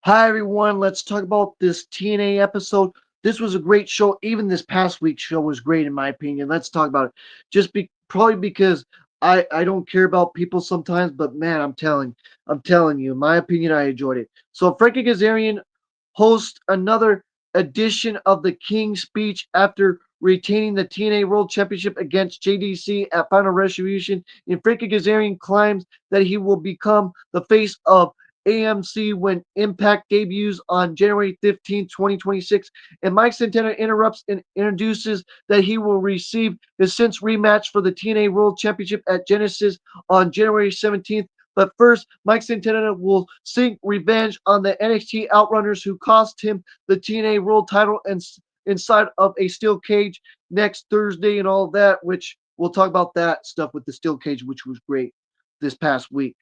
Hi everyone, let's talk about this TNA episode. This was a great show. Even this past week's show was great in my opinion. Let's talk about it. Probably because I don't care about people sometimes, but man, I'm telling you, in my opinion, I enjoyed it. So Frankie Kazarian hosts another edition of the King's Speech after retaining the TNA World Championship against JDC at Final Retribution. And Frankie Kazarian claims that he will become the face of AMC when Impact debuts on January 15th, 2026. And Mike Santana interrupts and introduces that he will receive his since rematch for the TNA World Championship at Genesis on January 17th. But first, Mike Santana will seek revenge on the NXT Outrunners who cost him the TNA World title and inside of a steel cage next Thursday and all of that, which we'll talk about that stuff with the steel cage, which was great this past week.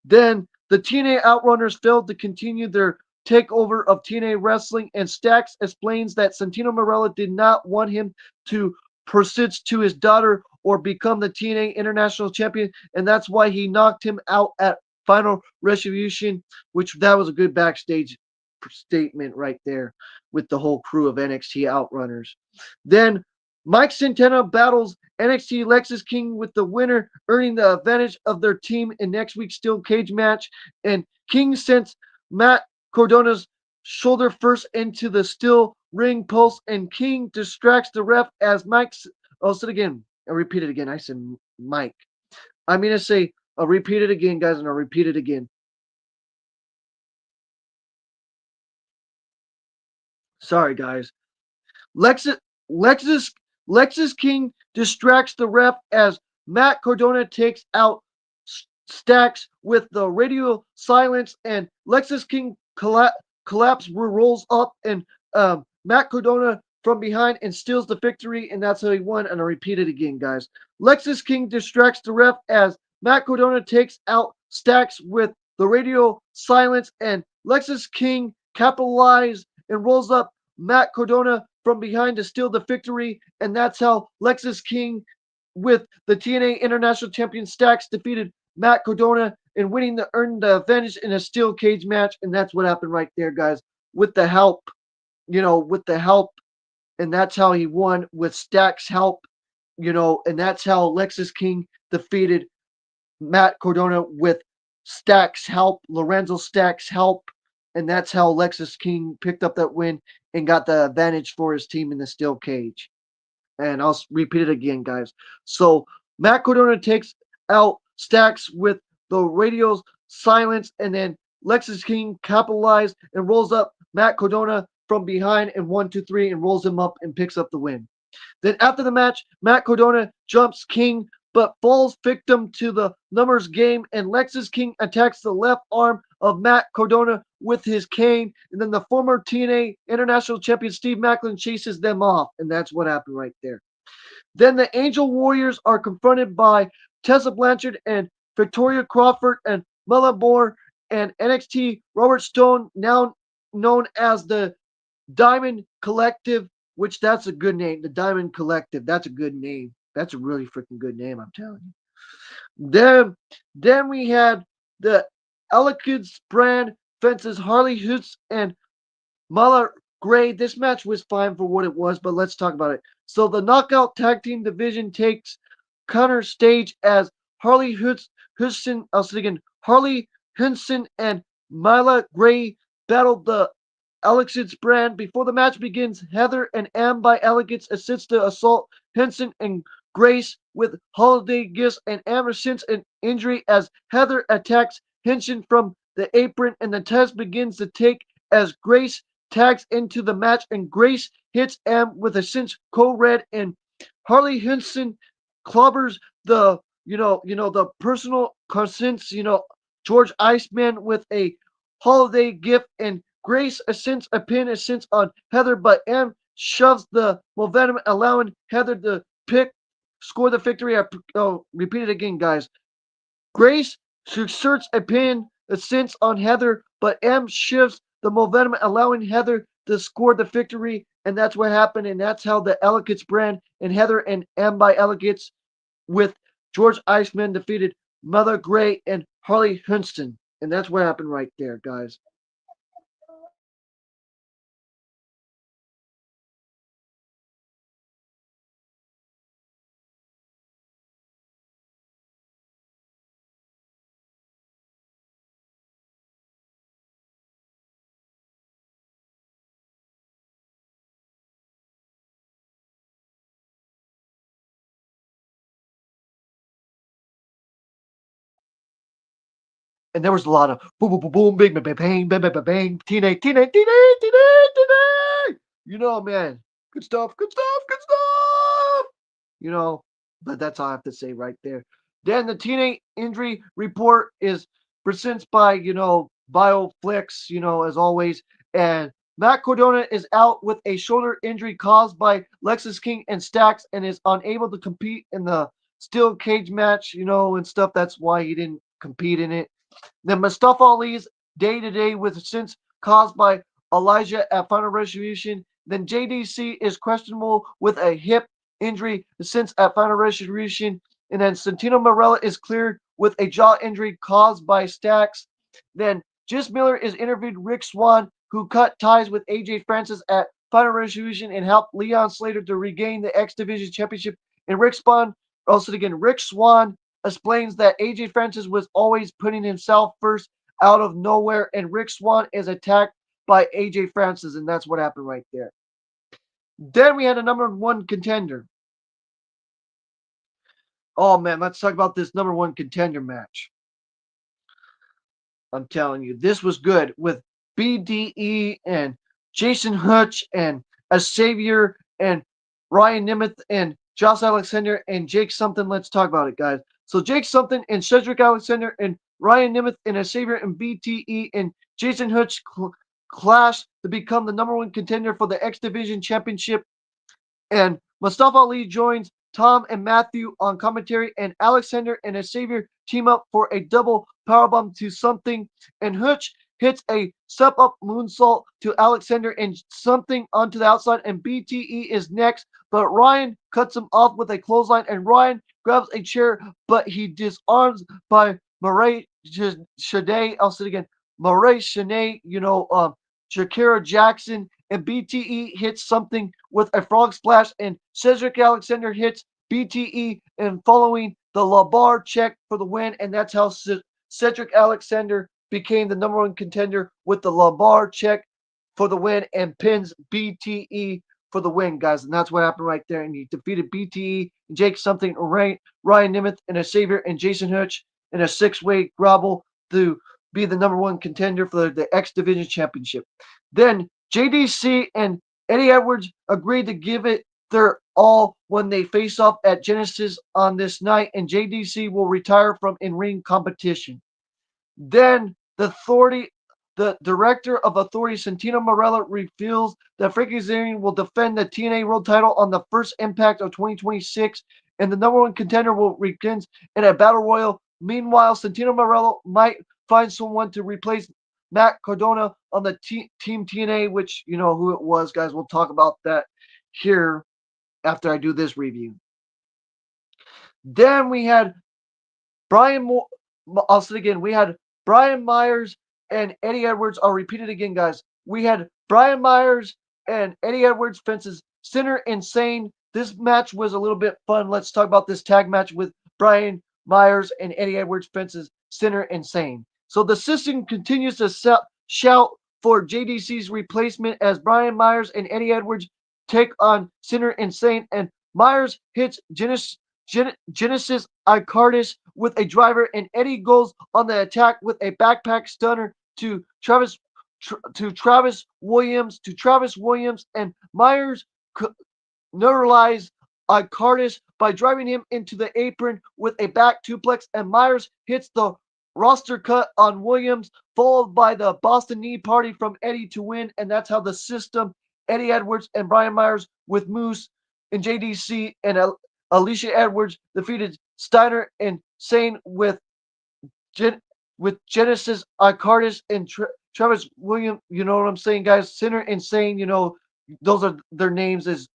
Then the TNA Outrunners failed to continue their takeover of TNA Wrestling, and Stax explains that Santino Marella did not want him to persist to his daughter or become the TNA International Champion, and that's why he knocked him out at Final Retribution, which that was a good backstage statement right there with the whole crew of NXT Outrunners. Then Mike Santana battles NXT Lexus King with the winner earning the advantage of their team in next week's steel cage match. And King sends Matt Cordona's shoulder first into the steel ring post, and King distracts the ref as Mike's. I'll say it again. I'll repeat it again. I said Mike. I'm going to say, I'll repeat it again, guys, and I'll repeat it again. Sorry, guys. Lexus Lexus Lexus King distracts the ref as Matt Cardona takes out Stacks with the radio silence, and Lexus King collapse rolls up, and Matt Cardona from behind and steals the victory, and that's how he won. And I repeat it again, guys. Lexus King distracts the ref as Matt Cardona takes out Stacks with the radio silence, and Lexus King capitalizes and rolls up Matt Cardona from behind to steal the victory, and that's how Lexus King, with the TNA International Champion Stacks, defeated Matt Cardona and winning the earned the advantage in a steel cage match, and that's what happened right there, guys. With the help, with the help, and that's how he won with Stacks' help, and that's how Lexus King defeated Matt Cardona with Stacks' help, Lorenzo Stacks' help, and that's how Lexus King picked up that win and got the advantage for his team in the steel cage. And I'll repeat it again, guys. So Matt Cardona takes out Stacks with the radio's silence, and then Lexus King capitalized and rolls up Matt Cardona from behind and 1, 2, 3 and rolls him up and picks up the win. Then after the match, Matt Cardona jumps King but falls victim to the numbers game, and Lexus King attacks the left arm of Matt Cardona with his cane, and then the former TNA International Champion Steve Macklin chases them off, and that's what happened right there. Then the Angel Warriors are confronted by Tessa Blanchard and Victoria Crawford and Mela Moore and NXT Robert Stone, now known as the Diamond Collective, which that's a good name. The Diamond Collective, that's a good name. That's a really freaking good name, I'm telling you. Then we had the Elegance brand fences Harley Hoots and Mala Gray. This match was fine for what it was, but let's talk about it. So the Knockout Tag Team Division takes counter stage as Harley Hoots, Houston, I was thinking Harley Hinson and Mila Gray battled the Elegance brand. Before the match begins, Heather and Am by Elegance assist to assault Henson and Grace with holiday gifts, and Am resents an injury as Heather attacks Henson from the apron, and the test begins to take as Grace tags into the match, and Grace hits Am with a cinch co-red, and Harley Henson clobbers the personal since George Iceman with a holiday gift, and Grace ascends a pin ascents on Heather, but M shoves the momentum, allowing Heather to score the victory. Repeat it again, guys. Grace asserts a pin ascents on Heather, but M shifts the momentum, allowing Heather to score the victory, and that's what happened, and that's how the Elegance brand and Heather and M by Elegance with George Iceman defeated Mother Gray and Harley Hunston, and that's what happened right there, guys. and there was a lot of boom, boom, boom, boom, bang, bang, bang, bang, bang, bang, bang, TNA, TNA, TNA, TNA, TNA. Man, good stuff, good stuff, good stuff. You know, but that's all I have to say right there. Then the TNA injury report is presented by, BioFlix, as always. And Matt Cardona is out with a shoulder injury caused by Lexus King and Stacks and is unable to compete in the steel cage match, and stuff. That's why he didn't compete in it. Then Mustafa Ali's day-to-day with since caused by Elijah at Final Resolution. Then JDC is questionable with a hip injury since at Final Resolution. And then Santino Marella is cleared with a jaw injury caused by Stacks. Then Jis Miller is interviewed Rick Swan, who cut ties with AJ Francis at Final Resolution and helped Leon Slater to regain the X Division Championship. And Rick Swan explains that AJ Francis was always putting himself first out of nowhere, and Rick Swan is attacked by AJ Francis, and that's what happened right there. Then we had a number one contender. Oh man, let's talk about this number one contender match. I'm telling you, this was good with BDE and Jason Hutch and a Savior and Ryan Nemeth and Josh Alexander and Jake something. Let's talk about it, guys. So Jake something and Cedric Alexander and Ryan Nemeth and a Savior and BTE and Jason Hutch clash to become the number one contender for the X Division Championship. And Mustafa Ali joins Tom and Matthew on commentary, and Alexander and Xavier team up for a double powerbomb to something, and Hutch hits a step-up moonsault to Alexander and something onto the outside, and BTE is next, but Ryan cuts him off with a clothesline, and Ryan grabs a chair, but he disarms by Murray Shade. I'll say it again. Murray Shanae, Shakira Jackson, and BTE hits something with a frog splash, and Cedric Alexander hits BTE and following the LaBar check for the win, and that's how Cedric Alexander became the number one contender with the LaBar check for the win and pins BTE for the win, guys. And that's what happened right there. And he defeated BTE and Jake something, Ryan Nemeth, and a Savior and Jason Hutch in a six-way grapple to be the number one contender for the X Division Championship. Then JDC and Eddie Edwards agreed to give it their all when they face off at Genesis on this night, and JDC will retire from in-ring competition. Then the director of Authority, Santino Marella, reveals that Frankie Kazarian will defend the TNA World Title on the first Impact of 2026, and the number one contender will begin in a battle royal. Meanwhile, Santino Marella might find someone to replace Matt Cardona on the Team TNA, which you know who it was, guys. We'll talk about that here after I do this review. Then we had I'll say it again. We had Brian Myers and Eddie Edwards. I'll repeat it again, guys. We had Brian Myers and Eddie Edwards fences Sinner Insane. This match was a little bit fun. Let's talk about this tag match with Brian Myers and Eddie Edwards fences Sinner Insane. So the system continues to shout for JDC's replacement as Brian Myers and Eddie Edwards take on Sinner Insane, and Myers hits Genesis Icardis with a driver, and Eddie goes on the attack with a backpack stunner to Travis Williams, and Myers neutralized Icardis by driving him into the apron with a back suplex, and Myers hits the roster cut on Williams, followed by the Boston Knee Party from Eddie to win, and that's how the system, Eddie Edwards and Brian Myers with Moose and JDC and Alicia Edwards defeated Steiner and Sane with Genesis Icardis and Travis Williams. You know what I'm saying, guys? Sinner and Sane, those are their names is,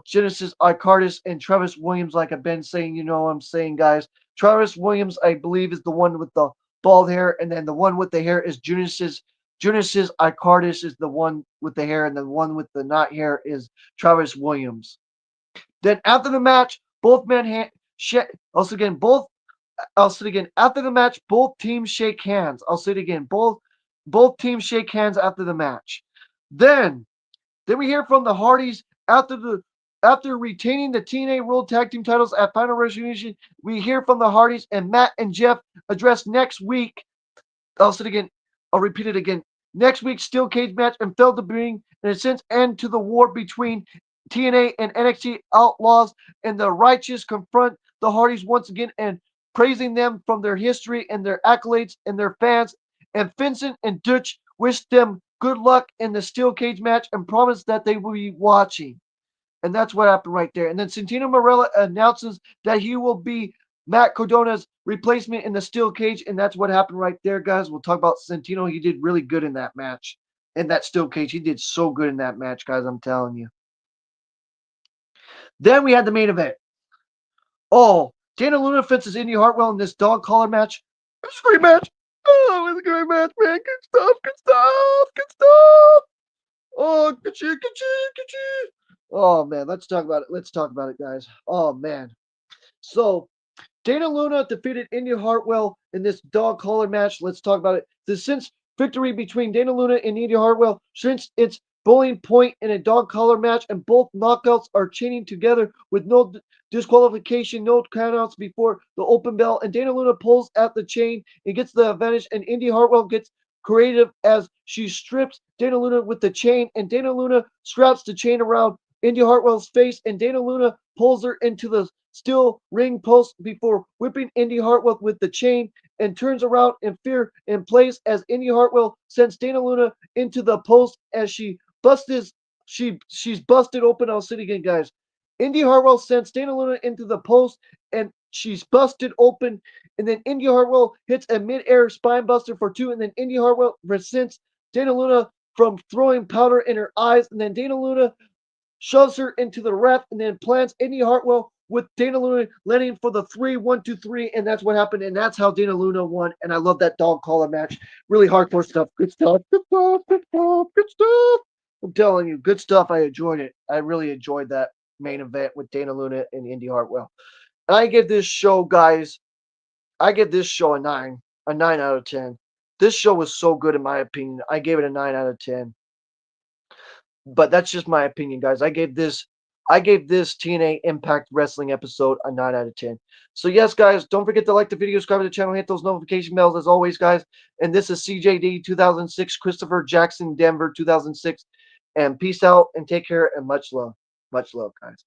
Genesis Icardis and Travis Williams, like I've been saying, you know what I'm saying, guys. Travis Williams, I believe, is the one with the bald hair, and then the one with the hair is Genesis Icardis is the one with the hair, and the one with the not hair is Travis Williams. Then after the match, both men I'll say it again. After the match, both teams shake hands. I'll say it again. Both teams shake hands after the match. Then we hear from the Hardys after retaining the TNA World Tag Team titles at Final Resolution. We hear from the Hardys, and Matt and Jeff address next week I'll say it again. I'll repeat it again. Next week's steel cage match and failed to bring, in a sense, end to the war between TNA and NXT Outlaws, and the righteous confront the Hardys once again and praising them from their history and their accolades and their fans. And Vincent and Dutch wish them good luck in the steel cage match and promise that they will be watching. And that's what happened right there. And then Santino Marella announces that he will be Matt Cardona's replacement in the steel cage, and that's what happened right there, guys. We'll talk about Santino. He did really good in that match, in that steel cage. He did so good in that match, guys. I'm telling you. Then we had the main event. Oh, Dana Luna fences Indy Hartwell in this dog collar match. It was a great match. Oh, it was a great match, man. Good stuff. Good stuff. Good stuff. Oh, ka-choo, ka-choo, ka-choo. Oh man, let's talk about it. Let's talk about it, guys. Oh man. So Dana Luna defeated Indy Hartwell in this dog collar match. Let's talk about it. The since victory between Dana Luna and Indy Hartwell, since its bowling point in a dog collar match, and both knockouts are chaining together with no disqualification, no countouts before the open bell. And Dana Luna pulls at the chain and gets the advantage, and Indy Hartwell gets creative as she strips Dana Luna with the chain, and Dana Luna straps the chain around Indy Hartwell's face, and Dana Luna pulls her into the steel ring post before whipping Indy Hartwell with the chain, and turns around in fear and plays as Indy Hartwell sends Dana Luna into the post as she's busted open. I'll say it again, guys. Indy Hartwell sends Dana Luna into the post and she's busted open, and then Indy Hartwell hits a mid-air spine buster for two, and then Indy Hartwell resents Dana Luna from throwing powder in her eyes, and then Dana Luna shoves her into the ref, and then plants Indy Hartwell with Dana Luna landing for the 3-1-2-3, and that's what happened, and that's how Dana Luna won. And I love that dog collar match. Really hardcore stuff. Good stuff. Good stuff. Good stuff. Good stuff. I'm telling you, good stuff. I enjoyed it. I really enjoyed that main event with Dana Luna and Indy Hartwell. And I give this show, guys, I give this show a 9 out of 10. This show was so good in my opinion. I gave it a 9 out of 10. But that's just my opinion, guys. I gave this TNA Impact Wrestling episode a 9 out of 10. So yes, guys, don't forget to like the video, subscribe to the channel, hit those notification bells as always, guys. And this is CJD 2006, Christopher Jackson, Denver 2006. And peace out and take care and much love. Much love, guys.